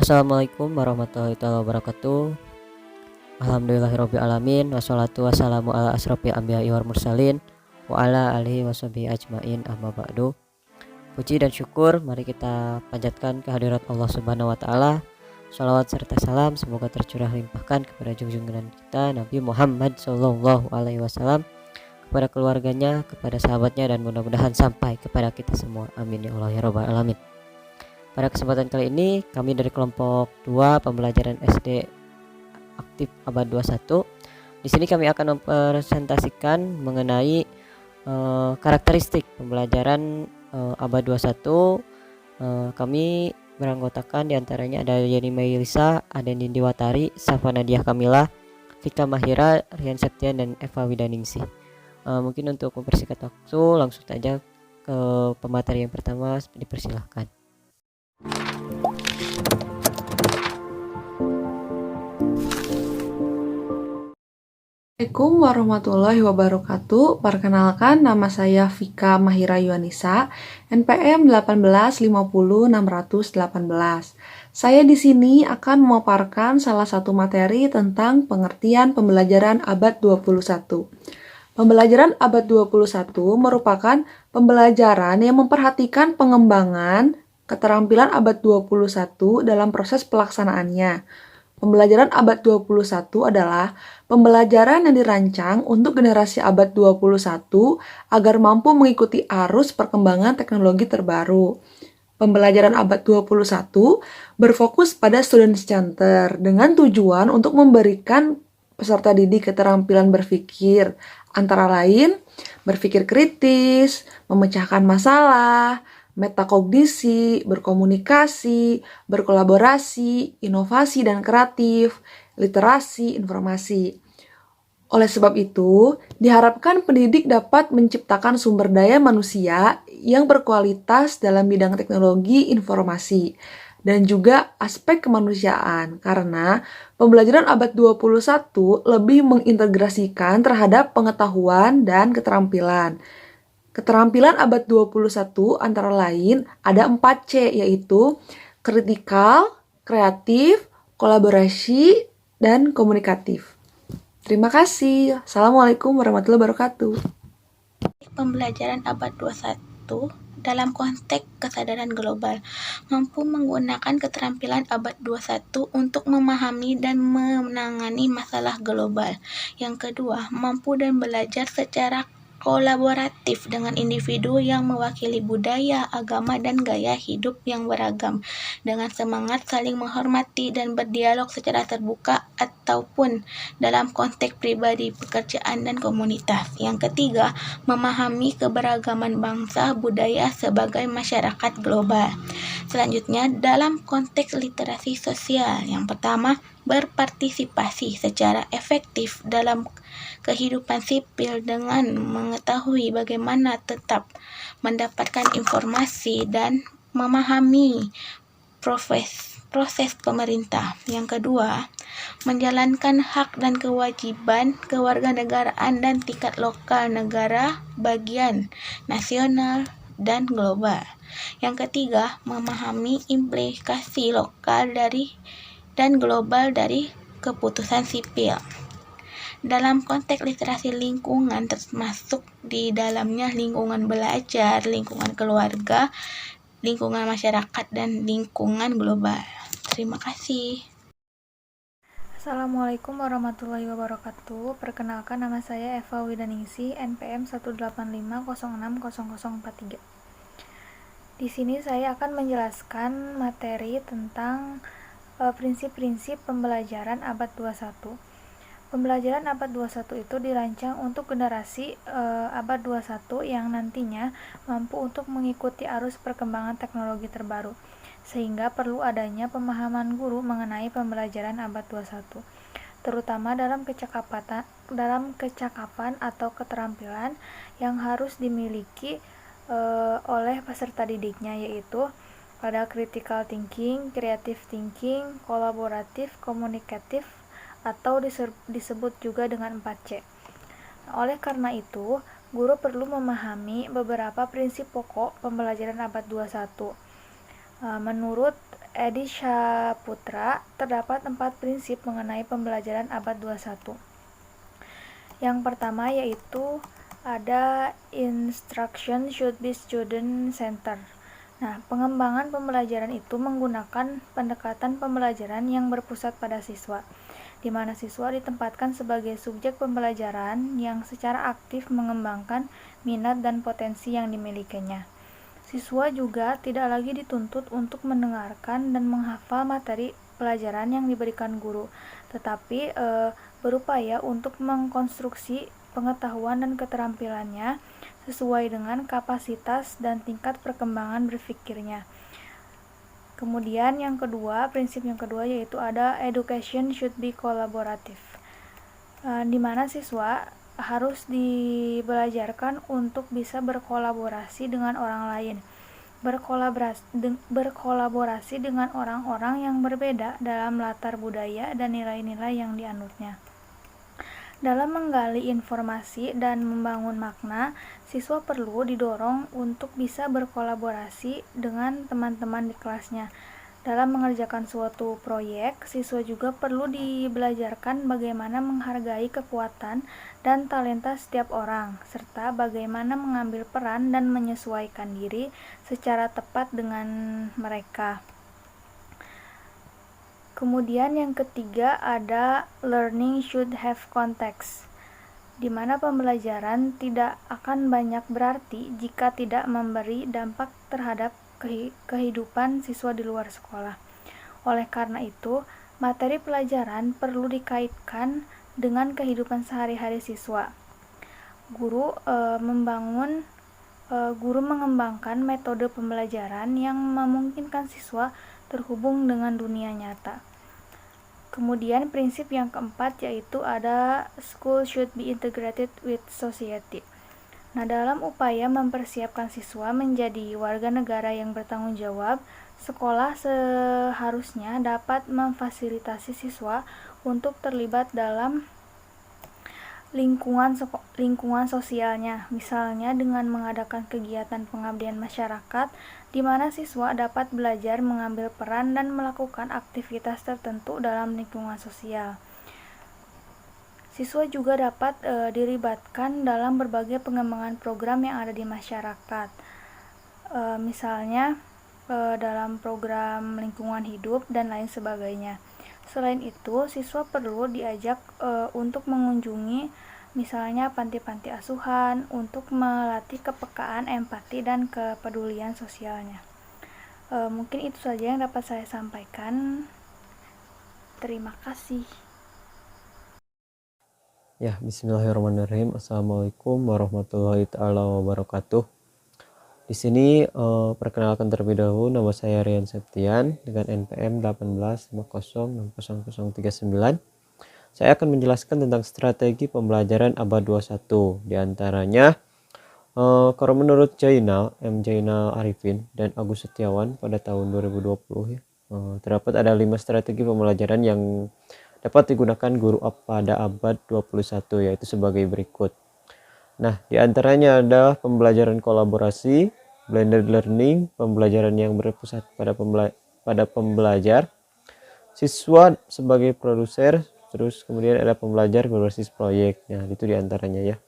Assalamualaikum warahmatullahi wabarakatuh. Alhamdulillahirabbil alamin wassalatu wassalamu ala asrofil anbiya'i wal mursalin wa ala alihi washabihi ajmain amma ba'du. Puji dan syukur mari kita panjatkan kehadirat Allah Subhanahu wa taala. Shalawat serta salam semoga tercurah limpahkan kepada junjungan kita Nabi Muhammad sallallahu alaihi wasallam, kepada keluarganya, kepada sahabatnya, dan mudah-mudahan sampai kepada kita semua. Amin ya Allah ya rabbal alamin. Pada kesempatan kali ini kami dari kelompok 2 pembelajaran SD aktif abad 21. Di sini kami akan mempresentasikan mengenai karakteristik pembelajaran abad 21. Kami beranggotakan diantaranya ada Yeni Mailisa, ada Nindi Watari, Safa Nadia Kamila, Vika Mahira, Rian Septian, dan Eva Widaningsih. Mungkin untuk mempersingkat waktu langsung saja ke pemateri yang pertama, dipersilahkan. Assalamualaikum warahmatullahi wabarakatuh. Perkenalkan, nama saya Vika Mahira Yuanisa, NPM 1850618. Saya di sini akan memaparkan salah satu materi tentang pengertian pembelajaran abad 21. Pembelajaran abad 21 merupakan pembelajaran yang memperhatikan pengembangan keterampilan abad 21 dalam proses pelaksanaannya. Pembelajaran abad 21 adalah pembelajaran yang dirancang untuk generasi abad 21 agar mampu mengikuti arus perkembangan teknologi terbaru. Pembelajaran abad 21 berfokus pada student center dengan tujuan untuk memberikan peserta didik keterampilan berpikir, antara lain berpikir kritis, memecahkan masalah, metakognisi, berkomunikasi, berkolaborasi, inovasi dan kreatif, literasi, informasi. Oleh sebab itu, diharapkan pendidik dapat menciptakan sumber daya manusia yang berkualitas dalam bidang teknologi informasi dan juga aspek kemanusiaan, karena pembelajaran abad 21 lebih mengintegrasikan terhadap pengetahuan dan keterampilan. Keterampilan abad 21 antara lain ada 4C, yaitu kritikal, kreatif, kolaborasi, dan komunikatif. Terima kasih. Assalamualaikum warahmatullahi wabarakatuh. Pembelajaran abad 21 dalam konteks kesadaran global mampu menggunakan keterampilan abad 21 untuk memahami dan menangani masalah global. Yang kedua, mampu dan belajar secara kolaboratif dengan individu yang mewakili budaya, agama, dan gaya hidup yang beragam, dengan semangat saling menghormati dan berdialog secara terbuka ataupun dalam konteks pribadi, pekerjaan, dan komunitas. Yang ketiga, memahami keberagaman bangsa budaya sebagai masyarakat global. Selanjutnya, dalam konteks literasi sosial, yang pertama, berpartisipasi secara efektif dalam kehidupan sipil dengan mengetahui bagaimana tetap mendapatkan informasi dan memahami proses pemerintah. Yang kedua, menjalankan hak dan kewajiban kewarganegaraan dan tingkat lokal, negara, bagian, nasional, dan global. Yang ketiga, memahami implikasi lokal dan global dari keputusan sipil. Dalam konteks literasi lingkungan, termasuk di dalamnya lingkungan belajar, lingkungan keluarga, lingkungan masyarakat, dan lingkungan global. Terima kasih. Assalamualaikum warahmatullahi wabarakatuh. Perkenalkan, nama saya Eva Widaningsih, NPM 185060043. Di sini saya akan menjelaskan materi tentang prinsip-prinsip pembelajaran abad 21. Pembelajaran abad 21 itu dirancang untuk generasi abad 21 yang nantinya mampu untuk mengikuti arus perkembangan teknologi terbaru, sehingga perlu adanya pemahaman guru mengenai pembelajaran abad 21, terutama dalam kecakapan atau keterampilan yang harus dimiliki oleh peserta didiknya, yaitu pada critical thinking, creative thinking, kolaboratif, komunikatif, atau disebut juga dengan 4C. Oleh karena itu, guru perlu memahami beberapa prinsip pokok pembelajaran abad 21. Menurut Edi Saputra, terdapat 4 prinsip mengenai pembelajaran abad 21. Yang pertama yaitu ada instruction should be student center. Nah, pengembangan pembelajaran itu menggunakan pendekatan pembelajaran yang berpusat pada siswa, di mana siswa ditempatkan sebagai subjek pembelajaran yang secara aktif mengembangkan minat dan potensi yang dimilikinya. Siswa juga tidak lagi dituntut untuk mendengarkan dan menghafal materi pelajaran yang diberikan guru, tetapi berupaya untuk mengkonstruksi pengetahuan dan keterampilannya sesuai dengan kapasitas dan tingkat perkembangan berpikirnya. Kemudian prinsip yang kedua yaitu ada education should be collaborative, di mana siswa harus dibelajarkan untuk bisa berkolaborasi dengan orang lain, berkolaborasi dengan orang-orang yang berbeda dalam latar budaya dan nilai-nilai yang dianutnya. Dalam menggali informasi dan membangun makna, siswa perlu didorong untuk bisa berkolaborasi dengan teman-teman di kelasnya. Dalam mengerjakan suatu proyek, siswa juga perlu dibelajarkan bagaimana menghargai kekuatan dan talenta setiap orang, serta bagaimana mengambil peran dan menyesuaikan diri secara tepat dengan mereka. Kemudian yang ketiga ada learning should have context, di mana pembelajaran tidak akan banyak berarti jika tidak memberi dampak terhadap kehidupan siswa di luar sekolah. Oleh karena itu, materi pelajaran perlu dikaitkan dengan kehidupan sehari-hari siswa. Guru mengembangkan metode pembelajaran yang memungkinkan siswa terhubung dengan dunia nyata. Kemudian prinsip yang keempat yaitu ada school should be integrated with society. Nah, dalam upaya mempersiapkan siswa menjadi warga negara yang bertanggung jawab, sekolah seharusnya dapat memfasilitasi siswa untuk terlibat dalam lingkungan sosialnya, misalnya dengan mengadakan kegiatan pengabdian masyarakat di mana siswa dapat belajar mengambil peran dan melakukan aktivitas tertentu dalam lingkungan sosial. Siswa juga dapat dilibatkan dalam berbagai pengembangan program yang ada di masyarakat, misalnya dalam program lingkungan hidup dan lain sebagainya. Selain itu, siswa perlu diajak untuk mengunjungi misalnya panti-panti asuhan untuk melatih kepekaan, empati, dan kepedulian sosialnya. Mungkin itu saja yang dapat saya sampaikan. Terima kasih. Ya, bismillahirrahmanirrahim. Assalamualaikum warahmatullahi taala wabarakatuh. Di sini perkenalkan terlebih dahulu, nama saya Rian Septian dengan NPM 18506039. Saya akan menjelaskan tentang strategi pembelajaran abad 21. Di antaranya kalau menurut Jainal Arifin dan Agus Setiawan pada tahun 2020 ya, terdapat ada 5 strategi pembelajaran yang dapat digunakan guru pada abad 21, yaitu sebagai berikut. Nah, di antaranya ada pembelajaran kolaborasi, blended learning, pembelajaran yang berpusat pada pembelajar, siswa sebagai produser, terus kemudian ada pembelajar berbasis proyek. Nah, itu di antaranya ya.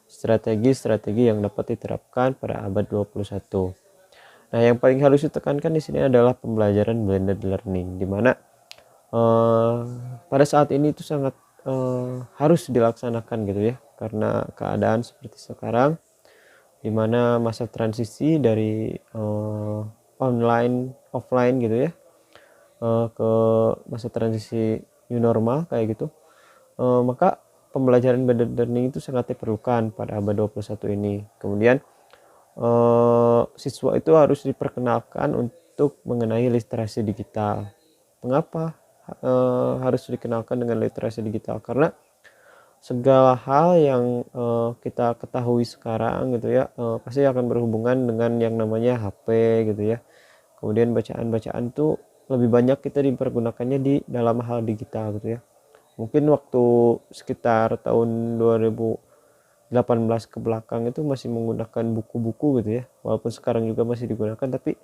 Strategi-strategi yang dapat diterapkan pada abad 21. Nah, yang paling harus ditekankan di sini adalah pembelajaran blended learning, di mana pada saat ini itu sangat harus dilaksanakan gitu ya, karena keadaan seperti sekarang di mana masa transisi dari online offline gitu ya ke masa transisi new normal kayak gitu, maka pembelajaran blended learning itu sangat diperlukan pada abad 21 ini. Kemudian siswa itu harus diperkenalkan untuk mengenai literasi digital. Mengapa harus dikenalkan dengan literasi digital? Karena segala hal yang kita ketahui sekarang gitu ya, pasti akan berhubungan dengan yang namanya HP gitu ya. Kemudian bacaan-bacaan tuh lebih banyak kita dipergunakannya di dalam hal digital gitu ya. Mungkin waktu sekitar tahun 2018 ke belakang itu masih menggunakan buku-buku gitu ya, walaupun sekarang juga masih digunakan, tapi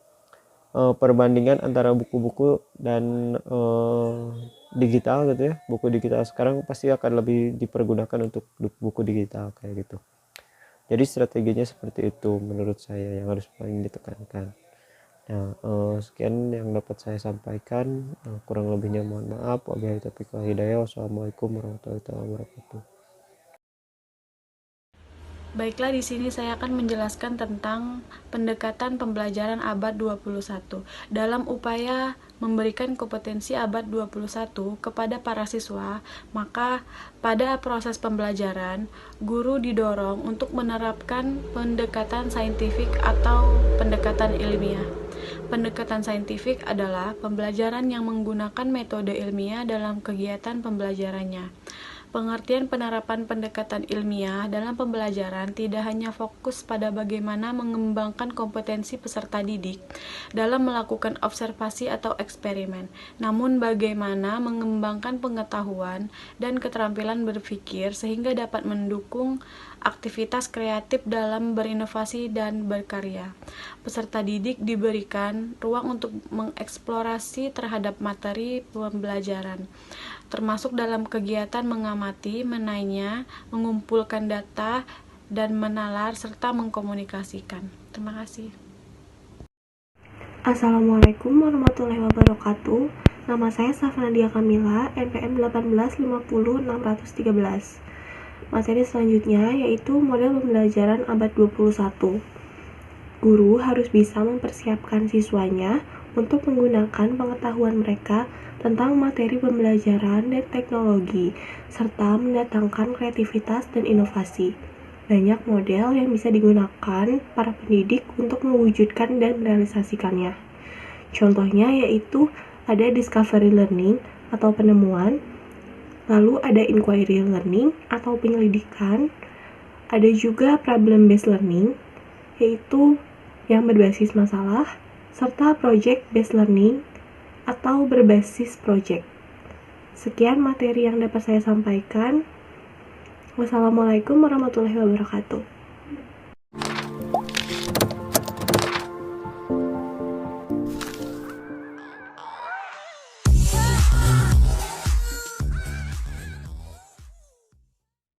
perbandingan antara buku-buku dan digital gitu ya. Buku digital sekarang pasti akan lebih dipergunakan untuk buku digital kayak gitu. Jadi strateginya seperti itu menurut saya yang harus paling ditekankan. Nah, sekian yang dapat saya sampaikan. Kurang lebihnya mohon maaf. Wabillahi taufiq wal hidayah. Wassalamualaikum warahmatullahi wabarakatuh. Baiklah, di sini saya akan menjelaskan tentang pendekatan pembelajaran abad 21 dalam upaya memberikan kompetensi abad 21 kepada para siswa. Maka pada proses pembelajaran, guru didorong untuk menerapkan pendekatan saintifik atau pendekatan ilmiah. Pendekatan saintifik adalah pembelajaran yang menggunakan metode ilmiah dalam kegiatan pembelajarannya. Pengertian penerapan pendekatan ilmiah dalam pembelajaran tidak hanya fokus pada bagaimana mengembangkan kompetensi peserta didik dalam melakukan observasi atau eksperimen, namun bagaimana mengembangkan pengetahuan dan keterampilan berpikir sehingga dapat mendukung aktivitas kreatif dalam berinovasi dan berkarya. Peserta didik diberikan ruang untuk mengeksplorasi terhadap materi pembelajaran, termasuk dalam kegiatan mengamati, menanya, mengumpulkan data, dan menalar, serta mengkomunikasikan. Terima kasih. Assalamualaikum warahmatullahi wabarakatuh. Nama saya Safnadia Kamila, NPM 1850613. Materi selanjutnya yaitu model pembelajaran abad 21. Guru harus bisa mempersiapkan siswanya untuk menggunakan pengetahuan mereka tentang materi pembelajaran dan teknologi, serta mendatangkan kreativitas dan inovasi. Banyak model yang bisa digunakan para pendidik untuk mewujudkan dan merealisasikannya. Contohnya yaitu ada discovery learning atau penemuan, lalu ada inquiry learning atau penyelidikan, ada juga problem based learning yaitu yang berbasis masalah, serta project based learning atau berbasis project. Sekian materi yang dapat saya sampaikan. Wassalamualaikum warahmatullahi wabarakatuh.